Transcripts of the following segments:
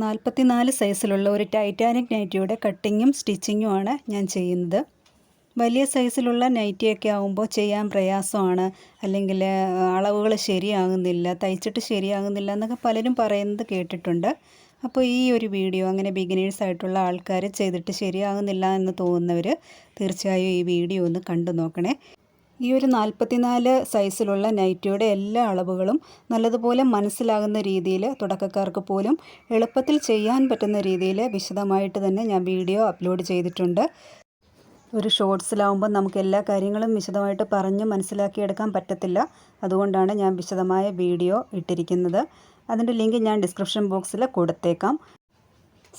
44 സൈസിലുള്ള ഒരു ടൈറ്റാനിക് നൈറ്റിയുടെ കട്ടിങ്ങും സ്റ്റിച്ചിങ്ങുമാണ് ഞാൻ ചെയ്യുന്നത്. വലിയ സൈസിലുള്ള നൈറ്റിയൊക്കെ ആകുമ്പോൾ ചെയ്യാൻ പ്രയാസമാണ്, അല്ലെങ്കിൽ അളവുകൾ ശരിയാകുന്നില്ല, തയ്ച്ചിട്ട് ശരിയാകുന്നില്ല എന്നൊക്കെ പലരും പറയുന്നത് കേട്ടിട്ടുണ്ട്. അപ്പോൾ ഈ ഒരു വീഡിയോ അങ്ങനെ ബിഗിനേഴ്സ് ആയിട്ടുള്ള ആൾക്കാർ ചെയ്തിട്ട് ശരിയാകുന്നില്ല എന്ന് തോന്നുന്നവർ തീർച്ചയായും ഈ വീഡിയോ ഒന്ന് കണ്ടു നോക്കണേ. ഈ ഒരു 44 സൈസിലുള്ള നൈറ്റിയുടെ എല്ലാ അളവുകളും നല്ലതുപോലെ മനസ്സിലാകുന്ന രീതിയിൽ തുടക്കക്കാർക്ക് പോലും എളുപ്പത്തിൽ ചെയ്യാൻ പറ്റുന്ന രീതിയിൽ വിശദമായിട്ട് തന്നെ ഞാൻ വീഡിയോ അപ്ലോഡ് ചെയ്തിട്ടുണ്ട്. ഒരു ഷോർട്സിലാവുമ്പോൾ നമുക്ക് എല്ലാ കാര്യങ്ങളും വിശദമായിട്ട് പറഞ്ഞ് മനസ്സിലാക്കിയെടുക്കാൻ പറ്റത്തില്ല. അതുകൊണ്ടാണ് ഞാൻ വിശദമായ വീഡിയോ ഇട്ടിരിക്കുന്നത്. അതിൻ്റെ ലിങ്ക് ഞാൻ ഡിസ്ക്രിപ്ഷൻ ബോക്സിൽ കൊടുത്തേക്കാം.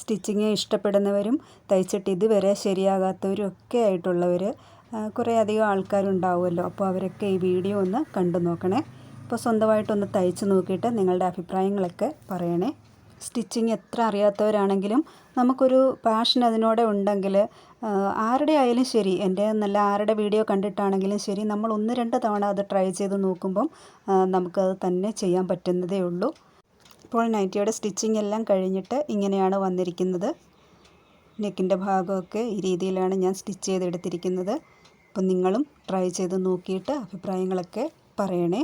സ്റ്റിച്ചിങ് ഇഷ്ടപ്പെടുന്നവരും തയ്ച്ചിട്ട് ഇതുവരെ ശരിയാകാത്തവരും ഒക്കെ ആയിട്ടുള്ളവർ കുറേ അധികം ആൾക്കാരുണ്ടാവുമല്ലോ. അപ്പോൾ അവരൊക്കെ ഈ വീഡിയോ ഒന്ന് കണ്ടു നോക്കണേ. അപ്പോൾ സ്വന്തമായിട്ടൊന്ന് തയ്ച്ച് നോക്കിയിട്ട് നിങ്ങളുടെ അഭിപ്രായങ്ങളൊക്കെ പറയണേ. സ്റ്റിച്ചിങ് എത്ര അറിയാത്തവരാണെങ്കിലും നമുക്കൊരു പാഷൻ അതിനോടെ ഉണ്ടെങ്കിൽ ആരുടെ ആയാലും ശരി, എൻ്റെ നല്ല ആരുടെ വീഡിയോ കണ്ടിട്ടാണെങ്കിലും ശരി, നമ്മൾ 1-2 തവണ അത് ട്രൈ ചെയ്ത് നോക്കുമ്പം നമുക്കത് തന്നെ ചെയ്യാൻ പറ്റുന്നതേ ഉള്ളൂ. ഇപ്പോൾ നൈറ്റിയുടെ സ്റ്റിച്ചിങ് എല്ലാം കഴിഞ്ഞിട്ട് ഇങ്ങനെയാണ് വന്നിരിക്കുന്നത്. നെക്കിൻ്റെ ഭാഗമൊക്കെ ഈ രീതിയിലാണ് ഞാൻ സ്റ്റിച്ച് ചെയ്തെടുത്തിരിക്കുന്നത്. അപ്പം നിങ്ങളും ട്രൈ ചെയ്ത് നോക്കിയിട്ട് അഭിപ്രായങ്ങളൊക്കെ പറയണേ.